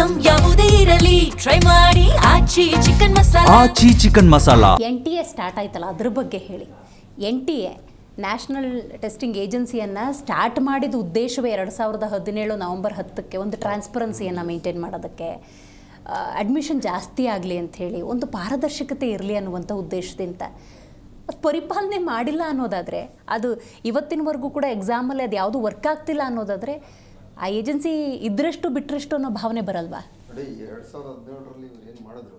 Item ಯಾವುದೇ ಇರಲಿ try ಮಾಡಿ ಆಚಿ ಚಿಕನ್ ಮಸಾಲಾ. ಆಚಿ ಚಿಕನ್ ಮಸಾಲಾ. NTA ಸ್ಟಾರ್ಟ್ ಆಯ್ತಲ್ಲ, ಅದ್ರ ಬಗ್ಗೆ ಹೇಳಿ. NTA ನ್ಯಾಷನಲ್ ಟೆಸ್ಟಿಂಗ್ ಏಜೆನ್ಸಿಯನ್ನು ಸ್ಟಾರ್ಟ್ ಮಾಡಿದ ಉದ್ದೇಶವೇ 2017 ನವೆಂಬರ್ 10ಕ್ಕೆ ಒಂದು ಟ್ರಾನ್ಸ್ಪರೆನ್ಸಿಯನ್ನು ಮೇಂಟೈನ್ ಮಾಡೋದಕ್ಕೆ, ಅಡ್ಮಿಷನ್ ಜಾಸ್ತಿ ಆಗಲಿ ಅಂಥೇಳಿ, ಒಂದು ಪಾರದರ್ಶಕತೆ ಇರಲಿ ಅನ್ನುವಂಥ ಉದ್ದೇಶದಿಂದ. ಅದು ಪರಿಪಾಲನೆ ಮಾಡಿಲ್ಲ ಅನ್ನೋದಾದರೆ, ಅದು ಇವತ್ತಿನವರೆಗೂ ಕೂಡ ಎಕ್ಸಾಮಲ್ಲಿ ಅದು ಯಾವುದು ವರ್ಕ್ ಆಗ್ತಿಲ್ಲ ಅನ್ನೋದಾದರೆ, ಆ ಏಜೆನ್ಸಿ ಇದ್ರಷ್ಟು ಬಿಟ್ಟರಷ್ಟು ಅನ್ನೋ ಭಾವನೆ ಬರಲ್ವಾ? ನೋಡಿ, 2017ರಲ್ಲಿ ಇವ್ರು ಏನು ಮಾಡಿದ್ರು,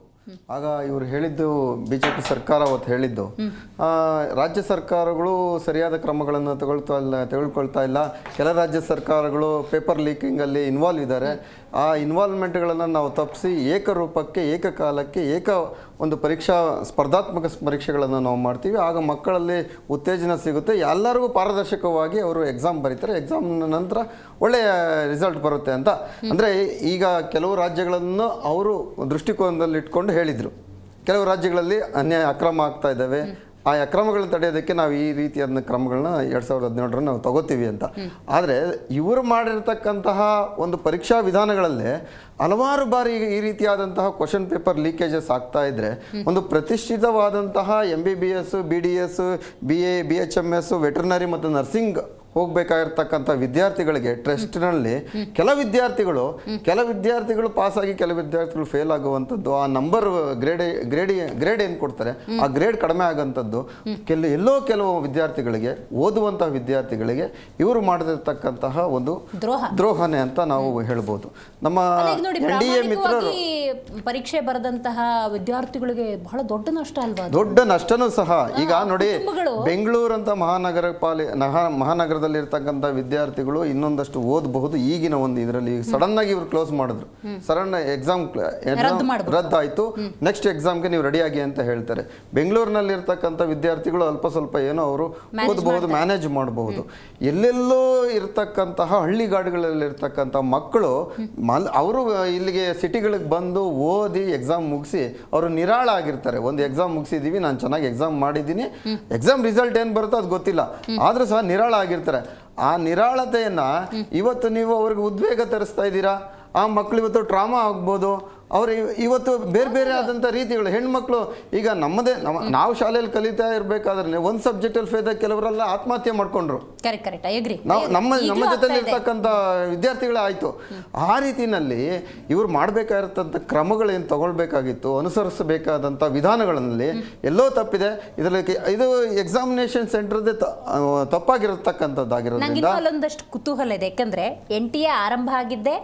ಆಗ ಇವರು ಹೇಳಿದ್ದು BJP ಸರ್ಕಾರ ಅವತ್ತು ಹೇಳಿದ್ದು, ರಾಜ್ಯ ಸರ್ಕಾರಗಳು ಸರಿಯಾದ ಕ್ರಮಗಳನ್ನು ತೆಗೆದುಕೊಳ್ತಾ ಇಲ್ಲ, ಕೆಲ ರಾಜ್ಯ ಸರ್ಕಾರಗಳು ಪೇಪರ್ ಲೀಕಿಂಗಲ್ಲಿ ಇನ್ವಾಲ್ವ್ ಇದ್ದಾರೆ, ಆ ಇನ್ವಾಲ್ವ್ಮೆಂಟ್ಗಳನ್ನು ನಾವು ತಪ್ಪಿಸಿ ಏಕರೂಪಕ್ಕೆ ಏಕಕಾಲಕ್ಕೆ ಒಂದು ಸ್ಪರ್ಧಾತ್ಮಕ ಪರೀಕ್ಷೆಗಳನ್ನು ನಾವು ಮಾಡ್ತೀವಿ. ಆಗ ಮಕ್ಕಳಲ್ಲಿ ಉತ್ತೇಜನ ಸಿಗುತ್ತೆ, ಎಲ್ಲರಿಗೂ ಪಾರದರ್ಶಕವಾಗಿ ಅವರು ಎಕ್ಸಾಮ್ ಬರೀತಾರೆ, ಎಕ್ಸಾಮ್ ನಂತರ ಒಳ್ಳೆಯ ರಿಸಲ್ಟ್ ಬರುತ್ತೆ ಅಂತ. ಅಂದರೆ ಈಗ ಕೆಲವು ರಾಜ್ಯಗಳನ್ನು ಅವರು ದೃಷ್ಟಿಕೋನದಲ್ಲಿ ಇಟ್ಕೊಂಡು ಹೇಳಿದರು, ಕೆಲವು ರಾಜ್ಯಗಳಲ್ಲಿ ಅಕ್ರಮ ಆಗ್ತಾ ಇದ್ದಾವೆ, ಆ ಅಕ್ರಮಗಳನ್ನ ತಡೆಯೋದಕ್ಕೆ ನಾವು ಈ ರೀತಿಯಾದ ಕ್ರಮಗಳನ್ನ 2017 ನಾವು ತಗೋತೀವಿ ಅಂತ. ಆದರೆ ಇವರು ಮಾಡಿರ್ತಕ್ಕಂತಹ ಒಂದು ಪರೀಕ್ಷಾ ವಿಧಾನಗಳಲ್ಲೇ ಹಲವಾರು ಬಾರಿ ಈ ರೀತಿಯಾದಂತಹ ಕ್ವಶನ್ ಪೇಪರ್ ಲೀಕೇಜಸ್ ಆಗ್ತಾ ಇದ್ರೆ, ಒಂದು ಪ್ರತಿಷ್ಠಿತವಾದಂತಹ MBBS, BDS, BA, BHMS, veterinary ಮತ್ತು ನರ್ಸಿಂಗ್ ಹೋಗ್ಬೇಕಾಗಿರ್ತಕ್ಕಂಥ ವಿದ್ಯಾರ್ಥಿಗಳಿಗೆ ಟೆಸ್ಟ್ನಲ್ಲಿ ಕೆಲ ವಿದ್ಯಾರ್ಥಿಗಳು ಪಾಸ್ ಆಗಿ ಕೆಲವು ವಿದ್ಯಾರ್ಥಿಗಳು ಫೇಲ್ ಆಗುವಂಥದ್ದು, ಆ ನಂಬರ್ ಗ್ರೇಡ್ ಏನು ಕೊಡ್ತಾರೆ ಆ ಗ್ರೇಡ್ ಕಡಿಮೆ ಆಗುವಂಥದ್ದು, ಕೆಲವು ವಿದ್ಯಾರ್ಥಿಗಳಿಗೆ, ಓದುವಂತಹ ವಿದ್ಯಾರ್ಥಿಗಳಿಗೆ ಇವರು ಮಾಡದಿರ್ತಕ್ಕಂತಹ ಒಂದು ದ್ರೋಹನೆ ಅಂತ ನಾವು ಹೇಳ್ಬೋದು. ನಮ್ಮ NDA ಮಿತ್ರರು ಪರೀಕ್ಷೆ ಬರೆದಂತಹ ವಿದ್ಯಾರ್ಥಿಗಳಿಗೆ ಬಹಳ ದೊಡ್ಡ ನಷ್ಟ ಅಲ್ವಾ? ದೊಡ್ಡ ನಷ್ಟನೂ ಸಹ. ಈಗ ನೋಡಿ, ಬೆಂಗಳೂರು ಅಂತ ಮಹಾನಗರದಲ್ಲಿ ಇರ್ತಕ್ಕಂಥ ವಿದ್ಯಾರ್ಥಿಗಳು ಇನ್ನೊಂದಷ್ಟು ಓದಬಹುದು. ಈಗಿನ ಒಂದು ಇದರಲ್ಲಿ ಸಡನ್ ಆಗಿ ಇವರು ಕ್ಲೋಸ್ ಮಾಡಿದ್ರು, ಎಕ್ಸಾಮ್ ರದ್ದಾಯ್ತು, ನೆಕ್ಸ್ಟ್ ಎಕ್ಸಾಮ್ಗೆ ನೀವು ರೆಡಿ ಆಗಿ ಅಂತ ಹೇಳ್ತಾರೆ. ಬೆಂಗಳೂರಿನಲ್ಲಿ ಇರ್ತಕ್ಕಂಥ ವಿದ್ಯಾರ್ಥಿಗಳು ಅಲ್ಪ ಸ್ವಲ್ಪ ಏನೋ ಅವರು ಓದಬಹುದು, ಮ್ಯಾನೇಜ್ ಮಾಡಬಹುದು. ಎಲ್ಲೆಲ್ಲೋ ಇರ್ತಕ್ಕಂತಹ ಹಳ್ಳಿಗಾಡುಗಳಲ್ಲಿ ಇರ್ತಕ್ಕಂಥ ಮಕ್ಕಳು ಅವರು ಇಲ್ಲಿಗೆ ಸಿಟಿಗಳಿಗೆ ಬಂದು ಓದಿ ಎಕ್ಸಾಮ್ ಮುಗಿಸಿ ಅವರು ನಿರಾಳ ಆಗಿರ್ತಾರೆ. ಒಂದು ಎಕ್ಸಾಮ್ ಮುಗಿಸಿದೀವಿ, ನಾನು ಚೆನ್ನಾಗಿ ಎಕ್ಸಾಮ್ ಮಾಡಿದ್ದೀನಿ, ಎಕ್ಸಾಮ್ ರಿಸಲ್ಟ್ ಏನು ಬರುತ್ತೋ ಅದು ಗೊತ್ತಿಲ್ಲ, ಆದರೂ ಸಹ ನಿರಾಳ ಆಗಿರ್ತಾರೆ. ಆ ನಿರಾಳತೆಯನ್ನ ಇವತ್ತು ನೀವು ಅವ್ರಿಗೆ ಉದ್ವೇಗ ತರಿಸ್ತಾ ಇದ್ದೀರಾ. ಆ ಮಕ್ಕಳು ಇವತ್ತು ಟ್ರಾಮಾ ಆಗ್ಬೋದು, ಅವರು ಇವತ್ತು ಬೇರೆ ಬೇರೆ ಆದಂಥ ರೀತಿಗಳು. ಹೆಣ್ಮಕ್ಳು ಈಗ ನಾವು ಶಾಲೆಯಲ್ಲಿ ಕಲಿತಾ ಇರಬೇಕಾದ್ರೆ ಒಂದು ಸಬ್ಜೆಕ್ಟಲ್ಲಿ ಫೇಲ್ ಆಗಿ ಕೆಲವರೆಲ್ಲ ಆತ್ಮಹತ್ಯೆ ಮಾಡ್ಕೊಂಡ್ರು. ನಮ್ಮ ಜೊತೆಲಿ ಇರ್ತಕ್ಕಂಥ ವಿದ್ಯಾರ್ಥಿಗಳೇ ಆಯಿತು. ಆ ರೀತಿಯಲ್ಲಿ ಇವರು ಮಾಡಬೇಕಾಗಿರ್ತಂಥ ಕ್ರಮಗಳೇನು ತಗೊಳ್ಬೇಕಾಗಿತ್ತು, ಅನುಸರಿಸಬೇಕಾದಂಥ ವಿಧಾನಗಳಲ್ಲಿ ಎಲ್ಲೋ ತಪ್ಪಿದೆ. ಇದರಲ್ಲಿ ಇದು ಎಕ್ಸಾಮಿನೇಷನ್ ಸೆಂಟರ್ದೇ ತಪ್ಪಾಗಿರತಕ್ಕಂಥದ್ದಾಗಿರೋದ್ರಿಂದ ಅಲ್ಲೊಂದಷ್ಟು ಕುತೂಹಲ ಇದೆ. ಯಾಕಂದ್ರೆ NTA ಆರಂಭ ಆಗಿದ್ದೆ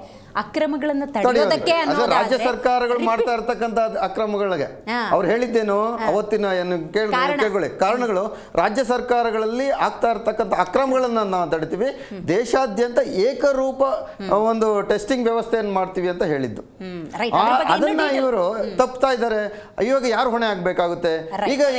ಅಕ್ರಮಗಳನ್ನು ತಡೆಯೋದಕ್ಕೆ. ರಾಜ್ಯ ಸರ್ಕಾರಗಳು ಮಾಡ್ತಾ ಇರ್ತಕ್ಕಂಥ ಅಕ್ರಮಗಳಿಗೆ ಅವ್ರು ಹೇಳಿದ್ದೇನು ಅವತ್ತಿನ ಕೇಳ್ಕೊಳ್ಳಿ ಕಾರಣಗಳು, ರಾಜ್ಯ ಸರ್ಕಾರಗಳಲ್ಲಿ ಆಗ್ತಾ ಇರ್ತಕ್ಕಂಥ ಅಕ್ರಮಗಳನ್ನ ನಾವು ತಡಿತೀವಿ, ದೇಶಾದ್ಯಂತ ಏಕರೂಪ ಒಂದು ಟೆಸ್ಟಿಂಗ್ ವ್ಯವಸ್ಥೆಯನ್ನು ಮಾಡ್ತೀವಿ ಅಂತ ಹೇಳಿದ್ದು. ಅದನ್ನ ಇವರು ತಪ್ತಾ ಇದ್ದಾರೆ. ಇವಾಗ ಯಾರು ಹೊಣೆ ಆಗ್ಬೇಕಾಗುತ್ತೆ?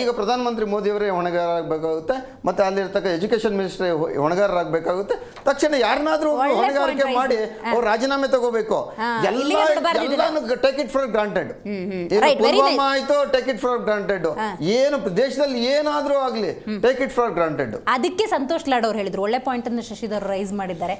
ಈಗ ಪ್ರಧಾನಮಂತ್ರಿ ಮೋದಿ ಅವರೇ ಹೊಣೆಗಾರರಾಗಬೇಕಾಗುತ್ತೆ, ಮತ್ತೆ ಅಲ್ಲಿರ್ತಕ್ಕ ಎಜುಕೇಶನ್ ಮಿನಿಸ್ಟರ್ ಹೊಣೆಗಾರರಾಗಬೇಕಾಗುತ್ತೆ. ತಕ್ಷಣ ಯಾರನ್ನಾದ್ರೂ ಹೊಣೆಗಾರಿಕೆ ಮಾಡಿ ಅವ್ರು ರಾಜೀನಾಮೆ ತಗೋಬೇಕು. ಎಲ್ಲಾನು take it for granted. Pulwama ಆಯ್ತು, ಟೇಕ್ ಇಟ್ ಫಾರ್ ಗ್ರಾಂಟೆಡ್. ಏನು ದೇಶದಲ್ಲಿ ಏನಾದ್ರೂ ಆಗ್ಲಿ ಟೇಕ್ ಇಟ್ ಫಾರ್ ಗ್ರಾಂಟೆಡ್. ಅದಕ್ಕೆ ಸಂತೋಷ್ ಲಾಡ್ ಅವರು ಹೇಳಿದ್ರು, ಒಳ್ಳೆ ಪಾಯಿಂಟ್ ಅನ್ನು ಶಶಿಧರ್ ರೈಸ್ ಮಾಡಿದ್ದಾರೆ.